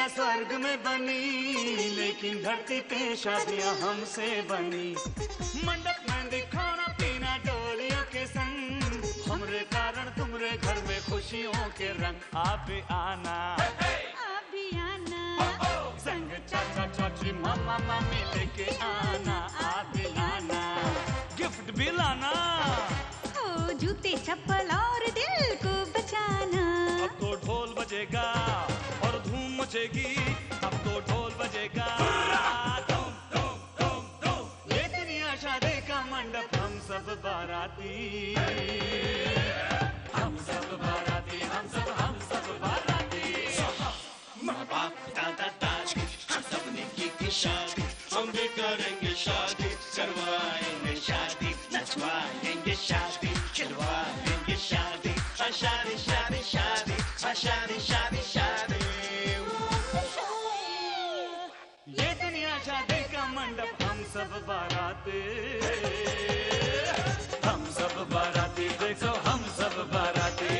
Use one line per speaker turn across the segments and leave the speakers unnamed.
स्वर्ग में बनी, लेकिन धरती पे शादियां हमसे बनी। मंडप मेहंदी खाना पीना डोलियों के संग, हमरे कारण तुमरे घर में खुशियों के रंग। आप भी आना,
आप भी आना,
संग चाचा चाची मामा मामी लेके आना। आप भी आना, गिफ्ट भी लाना,
ओ जूते चप्पल और दिल को बचाना।
अब तो ढोल बजेगा और धूम मचेगी, अब तो ढोल बजेगा। धूम धूम धूम धूम, ये दुनिया शादी का मंडप, हम सब बाराती, हम सब बाराती, हम सब बाराती।
माँ बाप दादा दाज हम सब ने की शादी, हम भी करेंगे शादी, करवाएंगे शादी, नचवाएंगे शादी, खिलवाएंगे शादी, शादी शादी शादी, शादी शादी शादी।
ये दुनिया शादी का मंडप, हम सब बाराती, हम सब बाराती। देखो हम सब बाराती,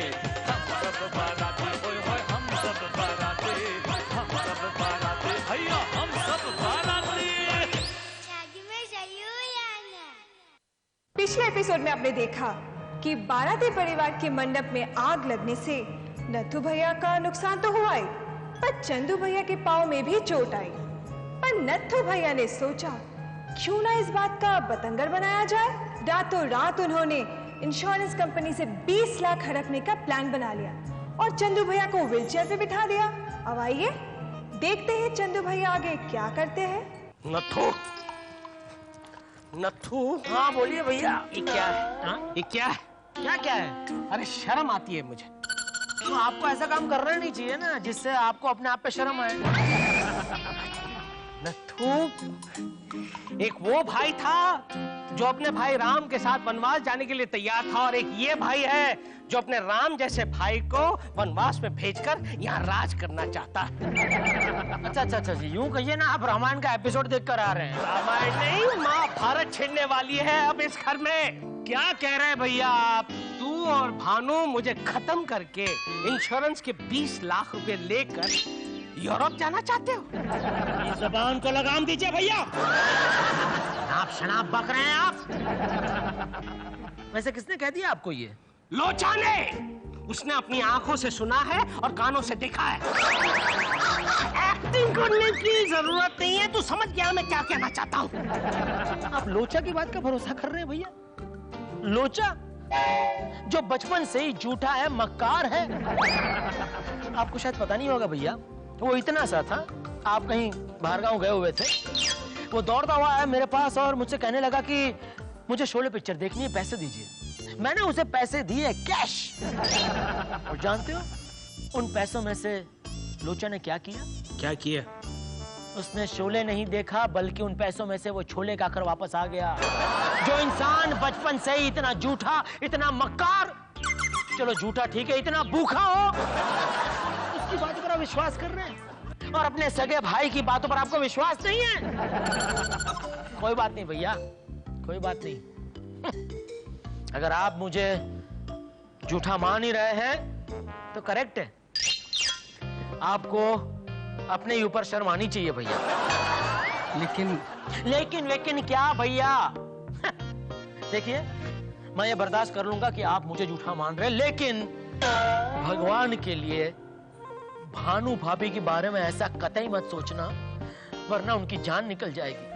हम सब बाराती, होय होय हम सब बाराती, हम सब बाराती, भैया हम सब बाराती।
शादी में जरूर आना।
पिछले एपिसोड में आपने देखा कि बाराती परिवार के मंडप में आग लगने से नथु भैया का नुकसान तो हुआ ही, पर चंदू भैया के पाँव में भी चोट आई। पर नथु भैया ने सोचा क्यों ना इस बात का बतंगड़ बनाया जाए। रातों रात उन्होंने इंश्योरेंस कंपनी से 20 लाख हड़पने का प्लान बना लिया और चंदू भैया को व्हीलचेयर पे बिठा दिया। अब आइए देखते हैं चंदू भैया आगे क्या करते हैं।
नथु, नथु, हाँ बोलिए भैया। ये क्या है? हाँ? ये क्या है? क्या क्या है? अरे शर्म आती है मुझे। तो आपको ऐसा काम करना नहीं चाहिए ना जिससे आपको अपने आप पे शर्म आए। नथु, एक वो भाई था जो अपने भाई राम के साथ वनवास जाने के लिए तैयार था, और एक ये भाई है जो अपने राम जैसे भाई को वनवास में भेजकर यहाँ राज करना चाहता है। अच्छा अच्छा अच्छा, यूं कहिए ना आप रामायण का एपिसोड देखकर आ रहे हैं। रामायण नहीं, महाभारत छिड़ने वाली है अब इस घर में। क्या कह रहे हैं भैया आप? तू और भानु मुझे खत्म करके इंश्योरेंस के 20 लाख रुपए लेकर यूरोप जाना चाहते हो? इस जबान को लगाम दीजिए भैया। आप शराब बक रहे हैं आप। वैसे किसने कह दिया आपको ये? लोचा ने। उसने अपनी आंखों से सुना है और कानों से देखा है। एक्टिंग करने की जरूरत नहीं है, तू समझ गया मैं क्या कहना चाहता हूँ। आप लोचा की बात का भरोसा कर रहे हैं भैया? लोचा जो बचपन से ही झूठा है, मक्कार है। आपको शायद पता नहीं होगा भैया, वो इतना सा था, आप कहीं बाहर गांव गए हुए थे, वो दौड़ता हुआ आया मेरे पास और मुझसे कहने लगा कि मुझे शोले पिक्चर देखनी है, पैसे दीजिए। मैंने उसे पैसे दिए कैश। और जानते हो उन पैसों में से लोचा ने क्या किया? क्या किया? उसने शोले नहीं देखा, बल्कि उन पैसों में से वो छोले खाकर वापस आ गया। जो इंसान बचपन से ही इतना झूठा, इतना मक्कार, चलो झूठा ठीक है, इतना भूखा हो, उसकी बातों पर आप विश्वास कर रहे हैं और अपने सगे भाई की बातों पर आपको विश्वास नहीं है। कोई बात नहीं भैया, कोई बात नहीं। अगर आप मुझे झूठा मान ही रहे हैं तो करेक्ट है, आपको अपने ही ऊपर शर्म आनी चाहिए भैया। लेकिन क्या भैया? देखिए मैं ये बर्दाश्त कर लूंगा कि आप मुझे झूठा मान रहे हैं, लेकिन भगवान के लिए भानु भाभी के बारे में ऐसा कतई मत सोचना, वरना उनकी जान निकल जाएगी।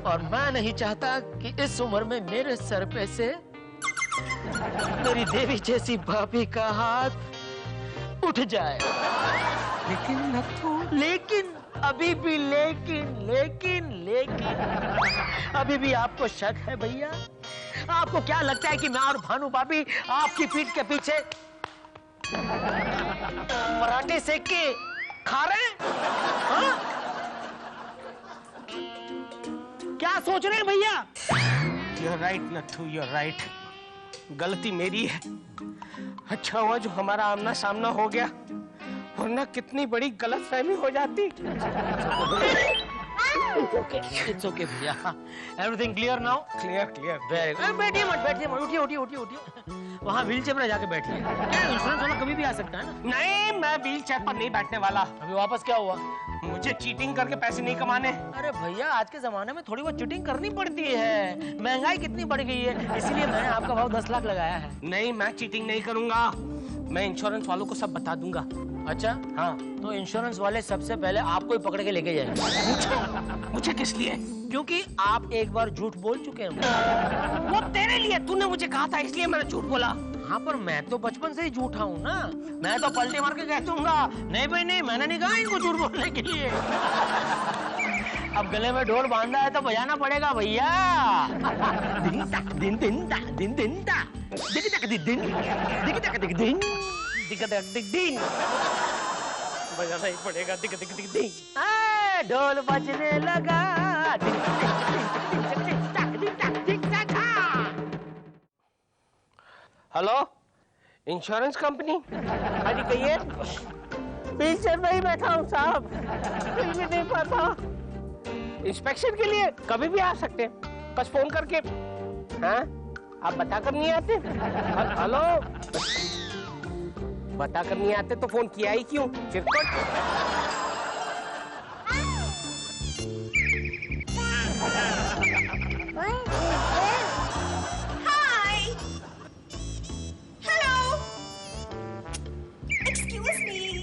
और मैं नहीं चाहता कि इस उम्र में मेरे सर पे से मेरी देवी जैसी भाभी का हाथ उठ जाए। लेकिन अभी भी लेकिन अभी भी आपको शक है भैया? आपको क्या लगता है कि मैं और भानु भाभी आपकी पीठ के पीछे पराठे सेक के खा रहे हैं? हाँ? क्या सोच रहे हैं भैया? You're right Nathu, you're right. गलती मेरी है। अच्छा हुआ जो हमारा आमना सामना हो गया, वरना कितनी बड़ी गलतफहमी हो जाती। ओके इट्स ओके भैया। Everything clear now?
Clear.
Very good. बैठिए मत, उठिए। वहाँ व्हील चेयर में जाके बैठिए। इंश्योरेंस वाला कभी भी आ सकता है ना।
नहीं, मैं व्हील चेयर पर नहीं बैठने वाला।
अभी वापस क्या हुआ?
मुझे चीटिंग करके पैसे नहीं कमाने।
अरे भैया, आज के जमाने में थोड़ी बहुत चीटिंग करनी पड़ती है। महंगाई कितनी बढ़ गई है, इसीलिए मैंने आपका भाव 10 लाख लगाया है।
नहीं, मैं चीटिंग नहीं करूंगा। मैं इंश्योरेंस वालों को सब बता दूंगा।
अच्छा हाँ, तो इंश्योरेंस वाले सबसे पहले आपको ही पकड़ के लेके जाएंगे।
मुझे किस लिए?
क्योंकि आप एक बार झूठ बोल चुके हैं।
वो तेरे लिए, तूने मुझे कहा था इसलिए मैंने झूठ बोला।
हाँ, पर मैं तो बचपन से ही झूठा हूँ ना। मैं तो पलटी मार के कह दूंगा, नहीं भाई नहीं, मैंने नहीं कहा इनको झूठ बोलने के लिए। अब गले में ढोल बांधा है तो बजाना पड़ेगा भैया। दिन तक दिन दिन ता दिन दिन ता दिख तक दिन दिन दिख तक दिख दिन दिख तक दिख दिन बजाना ही पड़ेगा। दिख दिख दिख दिन ढोल बजने लगा।
Hello, insurance company?
हाँ जी कहिए।
पीछे में ही बैठा हूँ साहब, मिल भी नहीं पाता। इंस्पेक्शन के लिए कभी भी आ सकते हैं, बस फोन करके। हाँ, आप बता कर नहीं आते? हेलो, बता कर नहीं आते तो फोन किया ही क्यों?
Hi, hello, excuse me,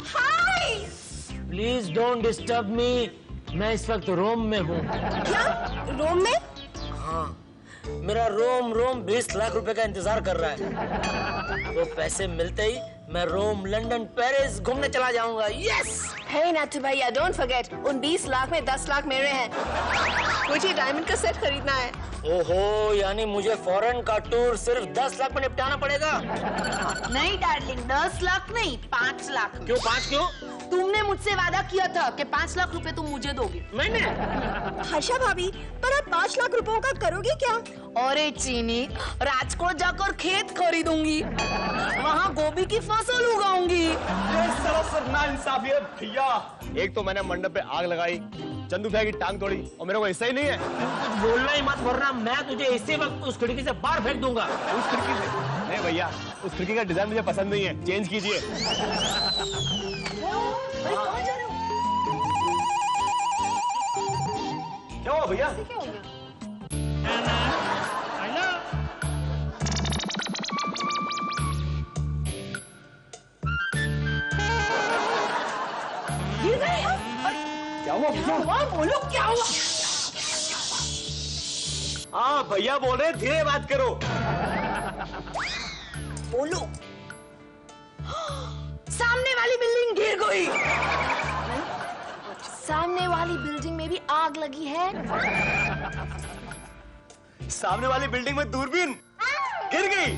hi.
Please don't disturb me, मैं इस वक्त रोम में हूँ।
क्या रोम में?
हाँ, मेरा रोम 20 लाख रुपए का इंतजार कर रहा है। तो पैसे मिलते ही मैं रोम, लंदन, पेरिस घूमने चला जाऊंगा। यस।
हे नट्टू भैया, डोंट फॉरगेट, उन 20 लाख में 10 लाख मेरे हैं। मुझे डायमंड का सेट खरीदना है।
ओहो, यानी मुझे फॉरेन का टूर सिर्फ 10 लाख में निपटाना पड़ेगा?
नहीं डार्लिंग, 10 लाख नहीं, 5 लाख।
क्यों 5 क्यों?
तुमने मुझसे वादा किया था कि 5 लाख रुपए तुम मुझे दोगे।
मैंने?
हर्षा भाभी, पर आप 5 लाख रुपयों का करोगे क्या?
अरे चीनी, राजकोट जाकर खेत खरीदूंगी, वहाँ गोभी की फसल उगाऊंगी।
सरासर नाइंसाफी है भैया। एक तो मैंने मंडप पे आग लगाई, चंदू भैया की टांग तोड़ी, और मेरे को ऐसा ही नहीं है।
कुछ बोलना ही मत, वरना मैं तुझे इसी वक्त उस खिड़की से बाहर फेंक दूंगा।
उस खिड़की से? नहीं भैया, उस खिड़की का डिजाइन मुझे पसंद नहीं है, चेंज कीजिए।
कहाँ जा रहे हो?
क्या हुआ भैया?
क्या हो गया? गिर गए हैं?
क्या हुआ भैया?
बोलो क्या हुआ?
हाँ भैया बोल रहे, धीरे बात करो।
बोलो। सामने वाली बिल्डिंग गिर गई। सामने वाली बिल्डिंग में भी आग लगी है।
सामने वाली बिल्डिंग में दूरबीन गिर गई।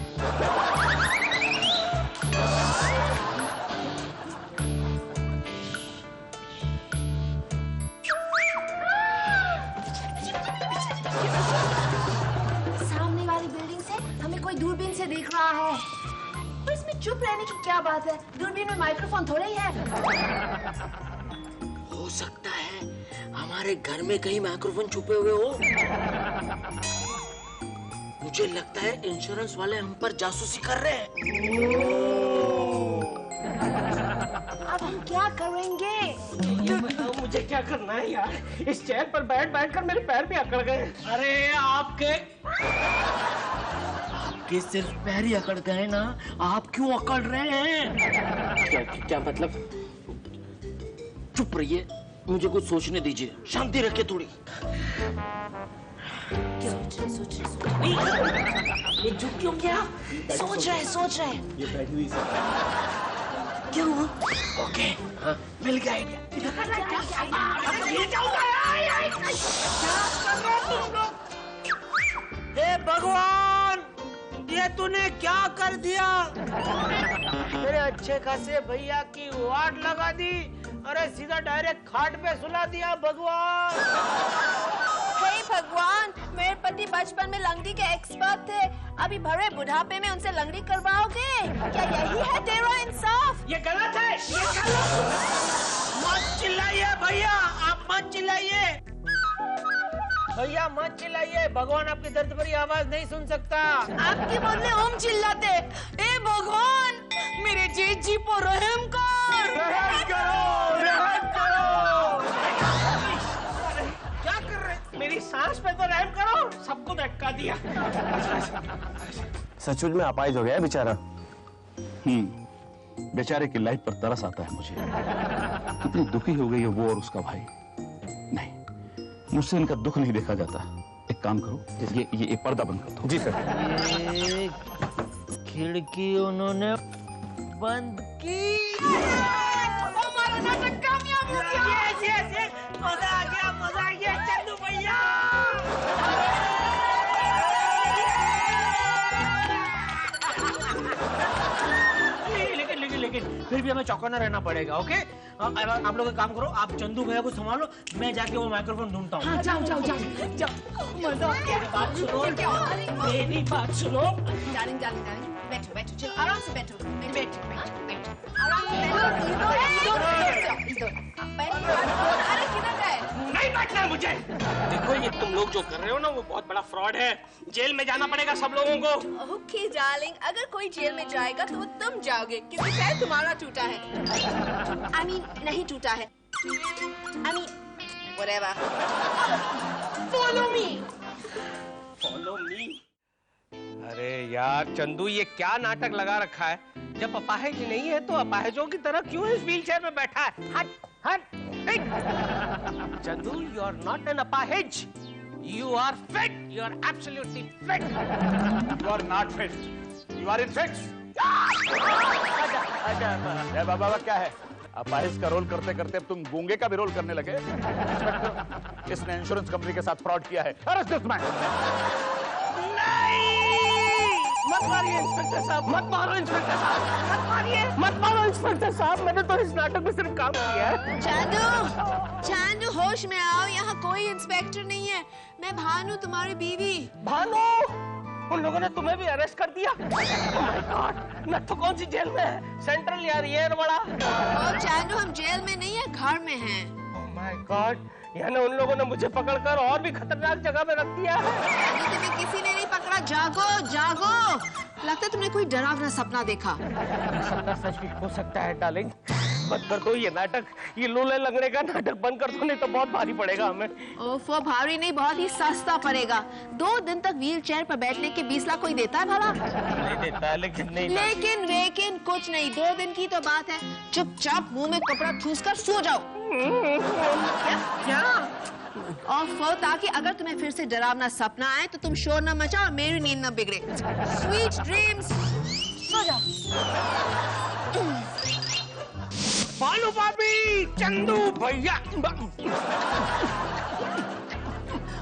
सामने वाली बिल्डिंग से हमें कोई दूरबीन से देख रहा है। और इसमें चुप रहने की क्या बात है? दूरबीन में माइक्रोफोन थोड़ा ही है।
हो सकता है हमारे घर में कहीं माइक्रोफोन छुपे हुए हो। मुझे लगता है इंश्योरेंस वाले हम पर जासूसी कर रहे हैं।
अब हम क्या करेंगे?
मुझे क्या करना है यार? इस चेयर पर बैठ कर मेरे पैर भी अकड़ गए।
अरे आपके सिर्फ पैर ही अकड़ गए ना, आप क्यों अकड़ रहे हैं?
क्या मतलब?
चुप रहिए, मुझे कुछ सोचने दीजिए, शांति रखिए थोड़ी।
ये झुक क्यों गया? सोच रहे हैं।
ये बैठी हुई
क्या हुआ?
ओके, हाँ, मिल गया आइडिया। हे भगवान, ये तूने क्या कर दिया? मेरे अच्छे खासे भैया की वाट लगा दी। अरे सीधा डायरेक्ट खाट पे सुला दिया भगवान।
हे भगवान, मेरे पति बचपन में लंगड़ी के एक्सपर्ट थे, अभी भरे बुढ़ापे में उनसे लंगड़ी करवाओगे? क्या यही है तेरा इंसाफ?
ये गलत है, ये गलत।
मत चिल्लाइए। भैया भैया आप मत चिल्लाइए, भैया मत चिल्लाइए, भगवान आपकी दर्द भरी आवाज नहीं सुन सकता।
आपके बदले हम चिल्लाते। ए भगवान, मेरे जेठ जी पर रहम कर।
रहम करो, रहम करो।
क्या कर रहे? मेरी सांस पे तो रहम करो, सबको धक्का दिया।
सचमुच में अपाहिज हो गया है बेचारा।
बेचारे की लाइफ पर तरस आता है मुझे। कितनी दुखी हो गई है वो और उसका भाई। नहीं, मुझसे इनका दुख नहीं देखा जाता। एक काम करो, ये पर्दा बंद कर दो।
जी सर।
ये खिड़की उन्होंने बंद की।
हमारा नाटक कामयाब हो गया।
yes, मजा आ गया चंदू भैया। लेकिन फिर भी हमें चौकन्ना रहना पड़ेगा, ओके? आप लोग एक काम करो, आप चंदू भैया को संभालो, मैं जाके वो माइक्रोफोन ढूंढता हूँ।
हाँ, जाओ जाओ जाओ जाओ। मजा आ गया।
बात सुनो, मेरी बात सुनो।
डार्लिंग डार्लिंग डार्लिंग, बैठो बैठो, चलो आराम से बैठो, बैठो बैठो बैठो, आराम से बैठो। अरे किधर गए?
नहीं बैठना है मुझे। देखो ये तुम लोग जो कर रहे हो ना वो बहुत बड़ा फ्रॉड है, जेल में जाना पड़ेगा सब लोगों को।
ओके डार्लिंग, अगर कोई जेल में जाएगा तो वो तुम जाओगे क्योंकि पैर तुम्हारा टूटा है। I mean, नहीं टूटा है। I mean, whatever. Follow me.
Follow me. अरे यार चंदू, ये क्या नाटक लगा रखा है? जब अपाहिज नहीं है तो अपाहिजों की तरह क्यों इस व्हीलचेयर में बैठा है? हट हट। Chandu, you are not an apahij. You are fit. You are absolutely fit.
You are not fit. You are in fit. बाबा क्या है? अपाहिज का रोल करते करते अब तुम गूंगे का भी रोल करने लगे। इसने इंश्योरेंस कंपनी के साथ फ्रॉड किया है। Arrest this man.
मत मारिए इंस्पेक्टर साहब, मत मारो इंस्पेक्टर साहब, मत मारिए, मत मारो इंस्पेक्टर साहब, मैंने तो इस नाटक में सिर्फ काम किया है।
चांदू होश में आओ, यहाँ कोई इंस्पेक्टर नहीं है, मैं भानु तुम्हारी बीवी।
भानु, उन लोगों ने तुम्हें भी अरेस्ट कर दिया? Oh my God, मैं तो कौन सी जेल में है? सेंट्रल या रियर बड़ा?
और चांदू, हम जेल में नहीं है, घर में हैं।
Oh my God, यानी उन लोगों ने मुझे पकड़कर और भी खतरनाक जगह में रख दिया है।
तुम्हें किसी ने नहीं पकड़ा, जागो जागो। लगता है तुमने कोई डरावना सपना देखा।
सपना सच भी हो सकता है डार्लिंग। बंद कर दो ये नाटक, ये लूले लगने का नाटक बंद कर दो, नहीं तो बहुत भारी पड़ेगा हमें।
ओफो, भारी नहीं, बहुत ही सस्ता पड़ेगा। 2 दिन तक व्हील चेयर पर बैठने के 20 लाख कोई देता है भला?
नहीं देता है, लेकिन नहीं।
लेकिन कुछ नहीं, 2 दिन की तो बात है। चुपचाप मुंह में कपड़ा ठूसकर सो जाओ। क्या? ओफो, ताकि अगर तुम्हें फिर से डरावना सपना आए तो तुम शोर न मचाओ और मेरी नींद न बिगड़े। Sweet dreams. सो जाओ।
भानु भाभी, चंदू भैया,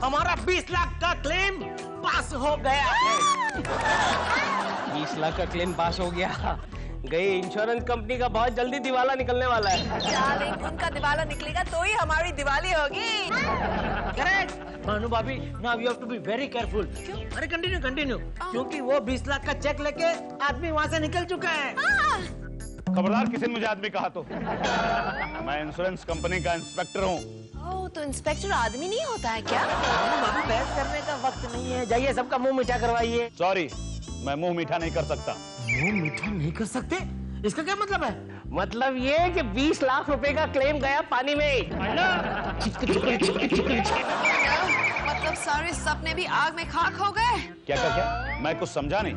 हमारा 20 लाख का क्लेम पास हो गया है। 20 लाख का क्लेम पास हो गया। गई इंश्योरेंस कंपनी का बहुत जल्दी दिवाला निकलने वाला है।
डार्लिंग, उनका दिवाला निकलेगा तो ही हमारी दिवाली होगी।
करेक्ट। भानु भाभी, now you have to be very careful. क्यों? अरे कंटिन्यू, क्योंकि वो 20 लाख का चेक लेके आदमी वहाँ से निकल चुका है।
खबरदार किसी ने मुझे आदमी कहा तो। मैं इंश्योरेंस कंपनी का इंस्पेक्टर हूँ।
ओह, तो इंस्पेक्टर आदमी नहीं होता है क्या?
भाभी, बहस करने का वक्त नहीं है, जाइए सबका मुंह मीठा करवाइए।
सॉरी, मैं मुंह मीठा नहीं कर सकता।
मुंह मीठा नहीं कर सकते? इसका क्या मतलब है? मतलब ये कि 20 लाख रुपए का क्लेम गया पानी में।
मतलब सारे सपने भी आग में खाक हो गए।
क्या? मैं कुछ समझा नहीं।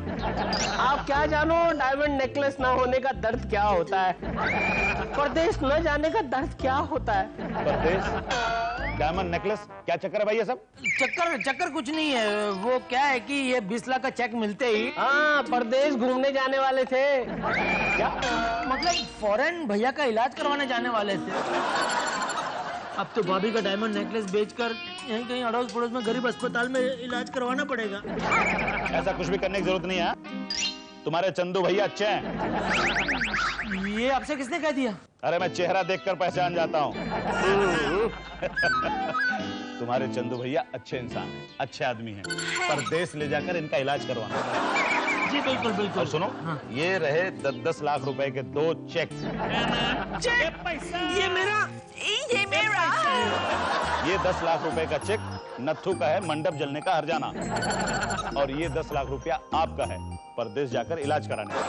आप क्या जानो डायमंड नेकलेस ना होने का दर्द क्या होता है, परदेश न जाने का दर्द क्या होता है।
परदेश, डायमंड नेकलेस, क्या चक्कर है भाई ये सब?
चक्कर कुछ नहीं है। वो क्या है कि ये 20 लाख का चेक मिलते ही परदेश घूमने जाने वाले थे।
क्या
मतलब फॉरेन भैया का इलाज करवाने जाने वाले थे। अब तो भाभी का डायमंड नेकलेस बेचकर यहीं कहीं अड़ोस पड़ोस में गरीब अस्पताल में इलाज करवाना पड़ेगा।
ऐसा कुछ भी करने की जरूरत नहीं है। तुम्हारे चंदू भैया अच्छे हैं।
ये आपसे किसने कह दिया?
अरे मैं चेहरा देखकर पहचान जाता हूँ। तुम्हारे चंदू भैया अच्छे इंसान हैं, अच्छे आदमी हैं। परदेश ले जाकर इनका इलाज करवाना।
जी बिल्कुल।
और सुनो, ये रहे 10-10 लाख रुपए के 2 चेक।
पैसा ये मेरा
ये 10 लाख रुपए का चेक नत्थू का है मंडप जलने का हर्जाना, और ये 10 लाख रुपया आपका है परदेश जाकर इलाज कराने का।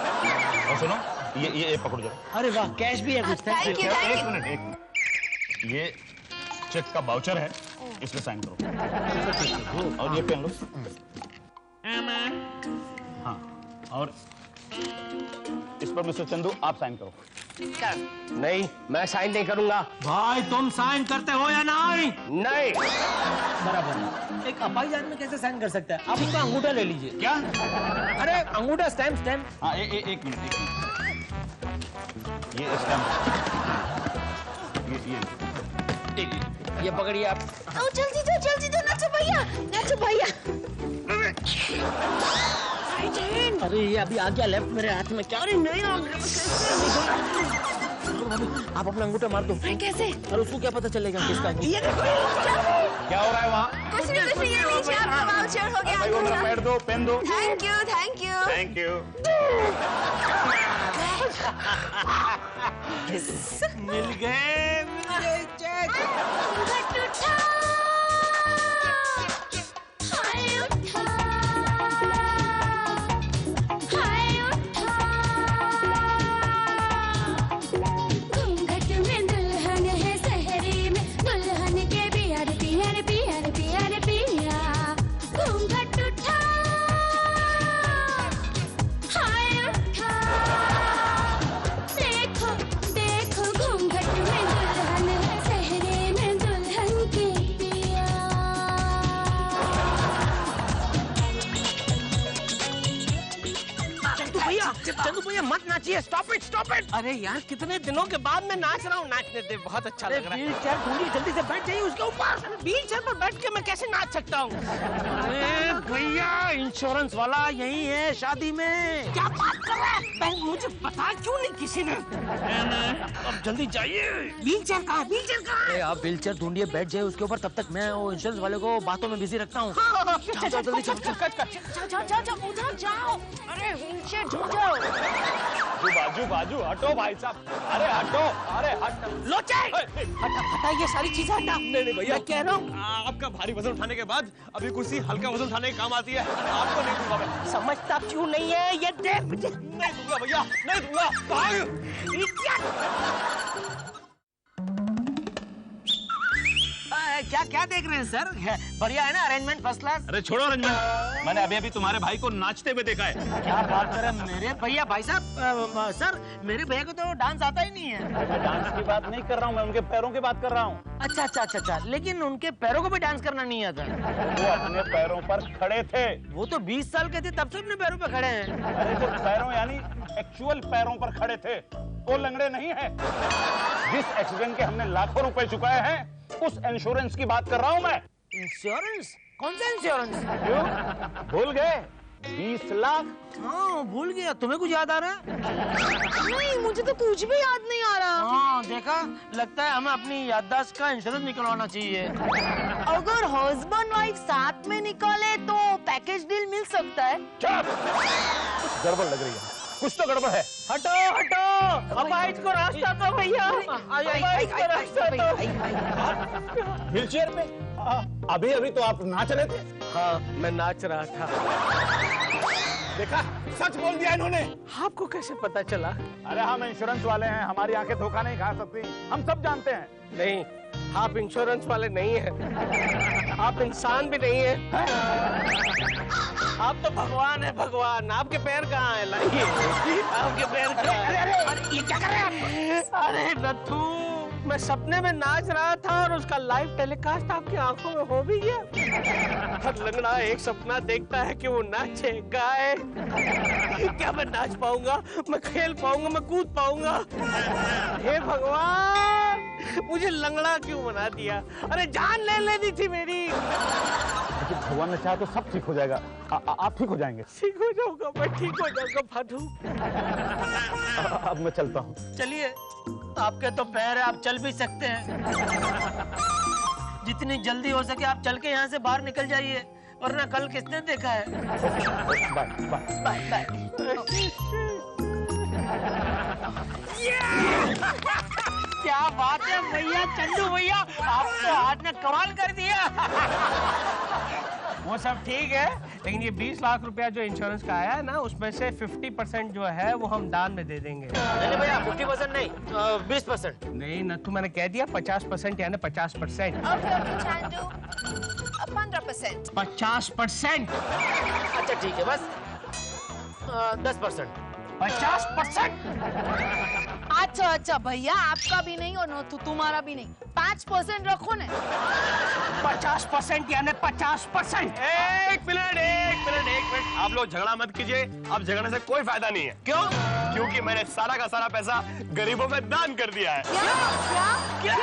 और सुनो, ये पकड़ो जरा।
अरे वाह, कैश भी है कुछ।
Thank you.
एक मिनट। ये चेक का बाउचर है, इसमें साइन करो। और ये पेन लो। हाँ, और इस पर मिस्टर चंदू आप साइन करो।
नहीं, मैं साइन नहीं करूंगा।
भाई तुम साइन करते हो या नहीं?
नहीं।
बराबर। एक अपाहिज आदमी कैसे साइन कर सकता है? आप उनका अंगूठा ले लीजिए।
क्या?
अरे अंगूठा, स्टैम्प।
हाँ, एक मिनट। ये स्टैम्प,
ये पकड़िए आप।
जल्दी दो नाचो भैया।
अरे ये अभी आ गया लेफ्ट मेरे हाथ में। क्या? अरे नहीं, आप अपना अंगूठा मार दो।
कैसे?
और उसको क्या पता चलेगा किसका?
ये देखो,
क्या हो रहा है वहाँ?
कुछ नहीं, ये लीजिए आपका वाउचर हो गया।
भाई वो मेरा पेन दो, पेन दो।
Thank you.
Thank you.
मिल गए चेक।
घूंघट में दुल्हन है शहरी में, दुल्हन के बिहार बिहार बिहार बिहार बिया। घूंघट उठा, हाय उठा, देखो देखो घूंघट में दुल्हन है शहरी में, दुल्हन के बिया।
चंदू भैया मत नाचिए। Stop it. अरे यार, कितने दिनों के बाद मैं नाच रहा हूँ। नाचने दे, बहुत अच्छा लग रहा है। व्हील चेयर ढूंढिए, जल्दी से बैठ जाइए उसके ऊपर। व्हील चेयर पर बैठ के मैं कैसे नाच सकता हूँ? अरे भैया, इंश्योरेंस वाला यही है शादी में। क्या बात कर रहा है? मुझे पता क्यों नहीं किसी ने? अब जल्दी जाइए। व्हील चेयर कहाँ है? आप व्हील चेयर ढूंढिए, बैठ जाइए उसके ऊपर। तब तक मैं वो इंश्योरेंस वाले को बातों में बिजी रखता हूँ। जल्दी
जाओ, उधर जाओ। अरे व्हीलचेयर ढूंढो।
बाजू हटो भाई साहब। अरे हटो, अरे हट।
लोचे, हटा ये सारी चीजें हटा।
नहीं भैया,
मैं कह रहा हूँ,
आपका भारी वजन उठाने के बाद अभी कुर्सी हल्का वजन उठाने के काम आती है। आपको नहीं दूंगा मैं।
समझता क्यों नहीं है? ये देख मुझे।
नहीं दूंगा भैया, नहीं दूंगा।
क्या देख रहे हैं सर? बढ़िया है ना अरेंजमेंट, फर्स्ट क्लास।
अरे छोड़ो रंजन, मैंने अभी तुम्हारे भाई को नाचते हुए देखा है।
क्या बात कर रहे हैं मेरे भैया? भाई साहब, सर मेरे भैया को तो डांस आता ही नहीं है।
मैं डांस की बात नहीं कर रहा हूँ, मैं उनके पैरों की बात कर रहा हूँ।
अच्छा। लेकिन उनके पैरों को भी डांस करना नहीं आता।
वो अपने पैरों पर खड़े थे।
वो तो 20 साल के थे, तब से अपने पैरों पर खड़े हैं।
अरे जो पैरों यानी एक्चुअल पैरों पर खड़े थे, वो लंगड़े नहीं है। जिस एक्सीडेंट के हमने लाखों रुपए चुकाए हैं, उस इंश्योरेंस की बात कर रहा हूँ मैं।
इंश्योरेंस? कौन सा इंश्योरेंस?
क्यों भूल गए? 20 लाख।
हाँ भूल गया। तुम्हें कुछ याद आ रहा है?
नहीं, मुझे तो कुछ भी याद नहीं आ रहा।
हाँ देखा, लगता है हमें अपनी याददाश्त का इंश्योरेंस निकलवाना चाहिए।
अगर हस्बैंड वाइफ साथ में निकाले तो पैकेज डील मिल सकता है।
चुप! गड़बड़ लग रही है, कुछ तो गड़बड़ है।
हटो अपाहिज को रास्ता दो भैया।
व्हीलचेयर पे अभी तो आप नाच रहे थे।
हाँ, मैं नाच रहा था।
देखा, सच बोल दिया इन्होंने।
आपको कैसे पता चला?
अरे हम इंश्योरेंस वाले हैं, हमारी आंखें धोखा नहीं खा सकती, हम सब जानते हैं।
नहीं, आप इंश्योरेंस वाले नहीं हैं। आप इंसान भी नहीं हैं। आप तो भगवान है, भगवान। आपके पैर कहाँ हैं? लाइए, आपके पैर कहाँ हैं?
अरे ये क्या कर रहे हैं आप?
अरे नथु, मैं सपने में नाच रहा था और उसका लाइव टेलीकास्ट आपकी आंखों में हो भी गया। हर लंगड़ा एक सपना देखता है कि वो नाचे गाए। क्या मैं नाच पाऊंगा? मैं खेल पाऊंगा? मैं कूद पाऊंगा? हे भगवान, मुझे लंगड़ा क्यों बना दिया? अरे जान ले लेनी थी मेरी।
भगवान ने चाहा तो सब ठीक हो जाएगा। आप ठीक हो जाएंगे।
ठीक हो जाऊंगा, मैं ठीक हो जाऊंगा भाटू।
अब मैं चलता हूँ।
चलिए, आपके तो पैर है, आप चल भी सकते हैं। जितनी जल्दी हो सके आप चल के यहाँ से बाहर निकल जाइए, वरना कल किसने देखा है।
Bye bye bye.
क्या बात है भैया, चंदू भैया, आप तो आज ने कमाल कर दिया। वो सब ठीक है, लेकिन ये 20 लाख रुपया जो इंश्योरेंस का आया है ना, उसमें से 50% जो है वो हम दान में दे देंगे।
नहीं भैया, 50% नहीं, 20%।
नहीं नथु, मैंने कह दिया 50% यानी 50%।
Okay okay Chandu, 15%।
50%।
अच्छा ठीक है, बस 10%।
50%।
अच्छा अच्छा भैया, आपका भी नहीं और नोथु तुम्हारा भी नहीं, 5% रखो ना।
50% यानी 50%।
एक मिनट, आप लोग झगड़ा मत कीजिए। अब झगड़ने से कोई फायदा नहीं है।
क्यों?
क्योंकि मैंने सारा का सारा पैसा गरीबों में दान कर दिया है।
क्या?